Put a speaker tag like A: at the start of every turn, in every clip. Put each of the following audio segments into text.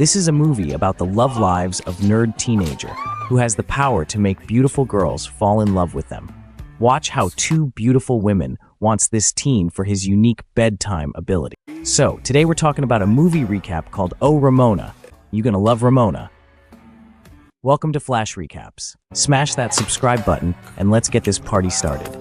A: This is a movie about the love lives of nerd teenager who has the power to make beautiful girls fall in love with them. Watch how two beautiful women wants this teen for his unique bedtime ability. So, today we're talking about a movie recap called Oh Ramona. You gonna love Ramona? Welcome to Flash Recaps. Smash that subscribe button and let's get this party started.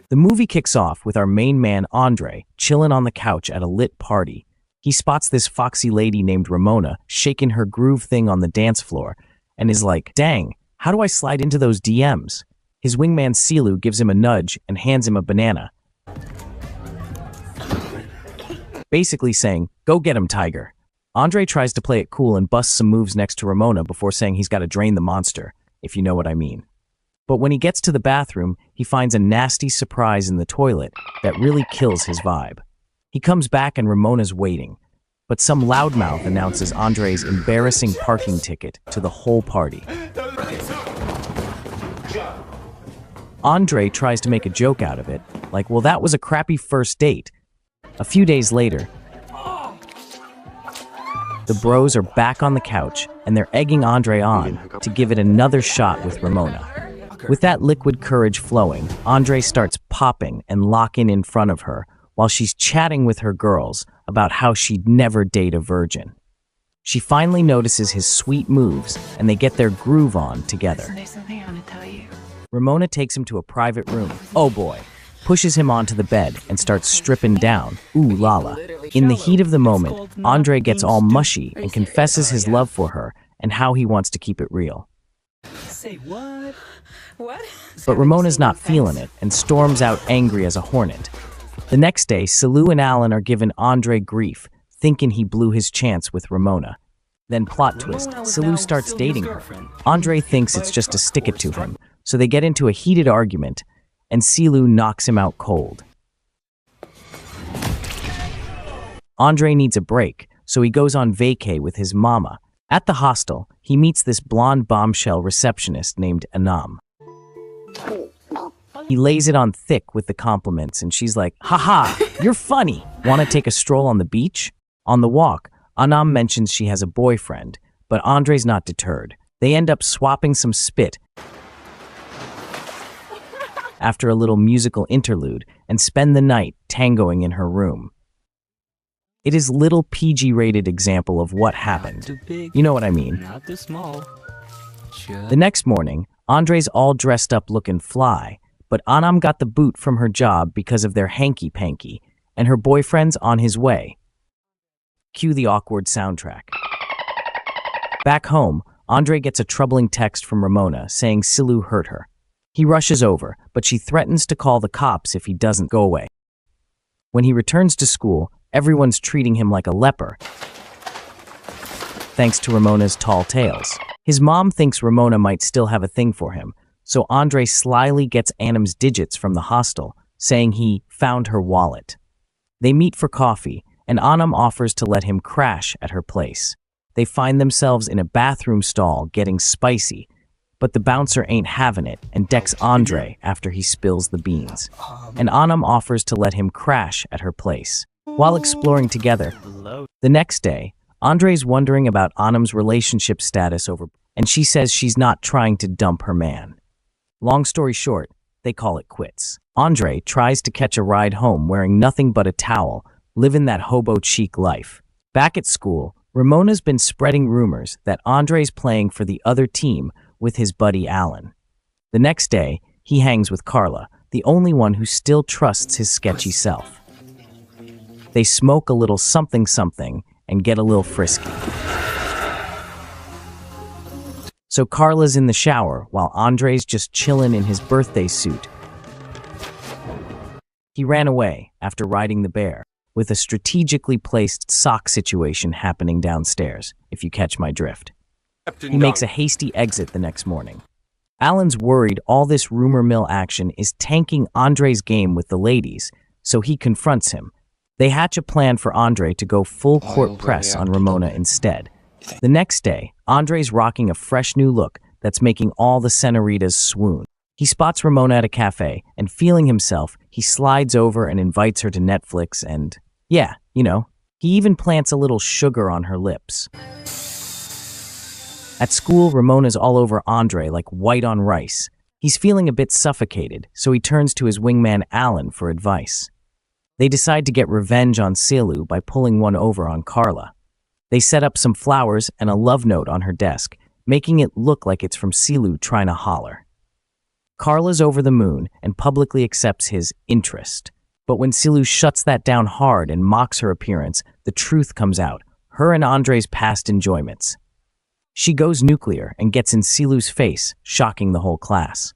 A: The movie kicks off with our main man Andrei chilling on the couch at a lit party. He spots this foxy lady named Ramona shaking her groove thing on the dance floor and is like, dang, how do I slide into those DMs? His wingman Silu gives him a nudge and hands him a banana, basically saying, go get him, tiger. Andrei tries to play it cool and busts some moves next to Ramona before saying he's got to drain the monster, if you know what I mean. But when he gets to the bathroom, he finds a nasty surprise in the toilet that really kills his vibe. He comes back and Ramona's waiting, but some loudmouth announces Andrei's embarrassing parking ticket to the whole party. Andrei tries to make a joke out of it, like, well, that was a crappy first date. A few days later, the bros are back on the couch and they're egging Andrei on to give it another shot with Ramona. With that liquid courage flowing, Andrei starts popping and locking in front of her while she's chatting with her girls about how she'd never date a virgin. She finally notices his sweet moves and they get their groove on together.
B: There's something I want to tell you.
A: Ramona takes him to a private room. Oh boy. Pushes him onto the bed and starts stripping down. Ooh la la. In the heat of the moment, Andrei gets all mushy and confesses his love for her and how he wants to keep it real.
B: Say what? What?
A: But Ramona's not feeling it and storms out angry as a hornet. The next day, Silu and Alan are giving Andrei grief, thinking he blew his chance with Ramona. Then plot twist, Silu starts dating her. Andrei thinks it's just to stick it to him, so they get into a heated argument, and Silu knocks him out cold. Andrei needs a break, so he goes on vacay with his mama. At the hostel, he meets this blonde bombshell receptionist named Anam. He lays it on thick with the compliments, and she's like, haha, you're funny. Want to take a stroll on the beach? On the walk, Anam mentions she has a boyfriend, but Andrei's not deterred. They end up swapping some spit after a little musical interlude and spend the night tangoing in her room. It is little PG-rated example of what happened. You know what I mean.
C: Not too small.
A: The next morning, Andrei's all dressed up looking fly, but Anam got the boot from her job because of their hanky-panky, and her boyfriend's on his way. Cue the awkward soundtrack. Back home, Andrei gets a troubling text from Ramona saying Silu hurt her. He rushes over, but she threatens to call the cops if he doesn't go away. When he returns to school, everyone's treating him like a leper, thanks to Ramona's tall tales. His mom thinks Ramona might still have a thing for him, so Andrei slyly gets Anam's digits from the hostel, saying he found her wallet. They meet for coffee, and Anam offers to let him crash at her place. They find themselves in a bathroom stall getting spicy, but the bouncer ain't having it and decks Andrei after he spills the beans. And Anam offers to let him crash at her place. While exploring together, the next day, Andrei's wondering about Anam's relationship status and she says she's not trying to dump her man. Long story short, they call it quits. Andrei tries to catch a ride home wearing nothing but a towel, living that hobo chic life. Back at school, Ramona's been spreading rumors that Andrei's playing for the other team with his buddy Alan. The next day, he hangs with Carla, the only one who still trusts his sketchy self. They smoke a little something-something and get a little frisky. So Carla's in the shower while Andrei's just chilling in his birthday suit. He ran away after riding the bear, with a strategically placed sock situation happening downstairs, if you catch my drift. He makes a hasty exit the next morning. Alan's worried all this rumor mill action is tanking Andrei's game with the ladies, so he confronts him. They hatch a plan for Andrei to go full court press on Ramona instead. The next day, Andrei's rocking a fresh new look that's making all the senoritas swoon. He spots Ramona at a cafe, and feeling himself, he slides over and invites her to Netflix and, yeah, you know, he even plants a little sugar on her lips. At school, Ramona's all over Andrei like white on rice. He's feeling a bit suffocated, so he turns to his wingman Alan for advice. They decide to get revenge on Silu by pulling one over on Carla. They set up some flowers and a love note on her desk, making it look like it's from Silu trying to holler. Carla's over the moon and publicly accepts his interest. But when Silu shuts that down hard and mocks her appearance, the truth comes out, her and Andrei's past enjoyments. She goes nuclear and gets in Silu's face, shocking the whole class.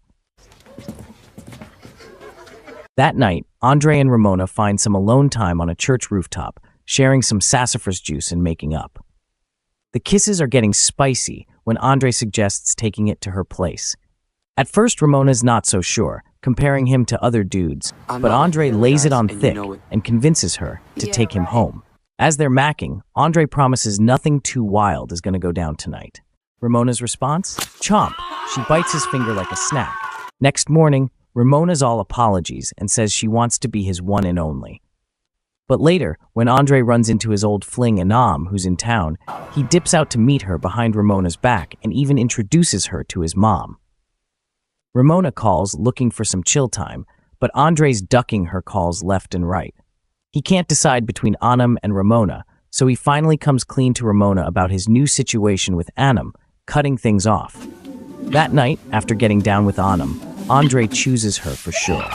A: That night, Andrei and Ramona find some alone time on a church rooftop, sharing some sassafras juice and making up. The kisses are getting spicy when Andrei suggests taking it to her place. At first, Ramona's not so sure, comparing him to other dudes, but Andrei lays it on thick and convinces her to take him home. As they're macking, Andrei promises nothing too wild is going to go down tonight. Ramona's response? Chomp. She bites his finger like a snack. Next morning, Ramona's all apologies and says she wants to be his one and only. But later, when Andrei runs into his old fling Anam, who's in town, he dips out to meet her behind Ramona's back and even introduces her to his mom. Ramona calls looking for some chill time, but Andrei's ducking her calls left and right. He can't decide between Anam and Ramona, so he finally comes clean to Ramona about his new situation with Anam, cutting things off. That night, after getting down with Anam, Andrei chooses her for sure.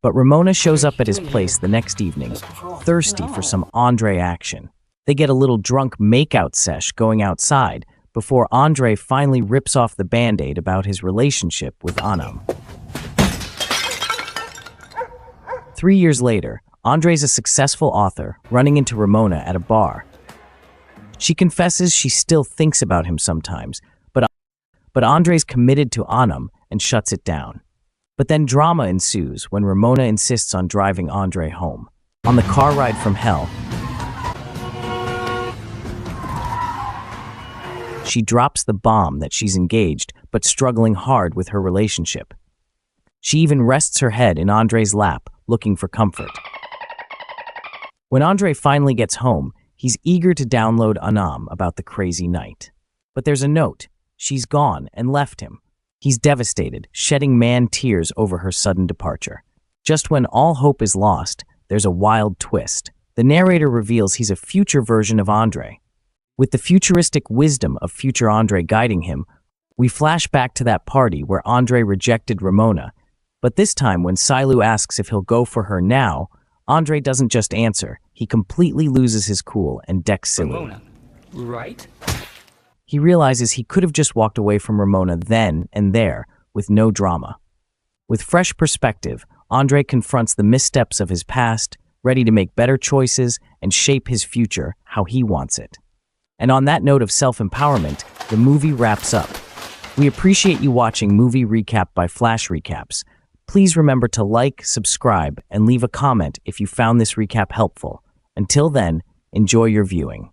A: But Ramona shows up at his place the next evening, thirsty for some Andrei action. They get a little drunk makeout sesh going outside before Andrei finally rips off the band-aid about his relationship with Anam. 3 years later, Andrei's a successful author running into Ramona at a bar. She confesses she still thinks about him sometimes, but Andrei's committed to Anam and shuts it down. But then drama ensues when Ramona insists on driving Andrei home. On the car ride from hell, she drops the bomb that she's engaged but struggling hard with her relationship. She even rests her head in Andrei's lap, looking for comfort. When Andrei finally gets home, he's eager to download Anam about the crazy night. But there's a note. She's gone and left him. He's devastated, shedding man tears over her sudden departure. Just when all hope is lost, there's a wild twist. The narrator reveals he's a future version of Andrei. With the futuristic wisdom of future Andrei guiding him, we flash back to that party where Andrei rejected Ramona. But this time when Silu asks if he'll go for her now, Andrei doesn't just answer, he completely loses his cool and decks Silu.
B: Ramona, right?
A: He realizes he could have just walked away from Ramona then and there, with no drama. With fresh perspective, Andrei confronts the missteps of his past, ready to make better choices and shape his future how he wants it. And on that note of self-empowerment, the movie wraps up. We appreciate you watching Movie Recap by Flash Recaps. Please remember to like, subscribe, and leave a comment if you found this recap helpful. Until then, enjoy your viewing.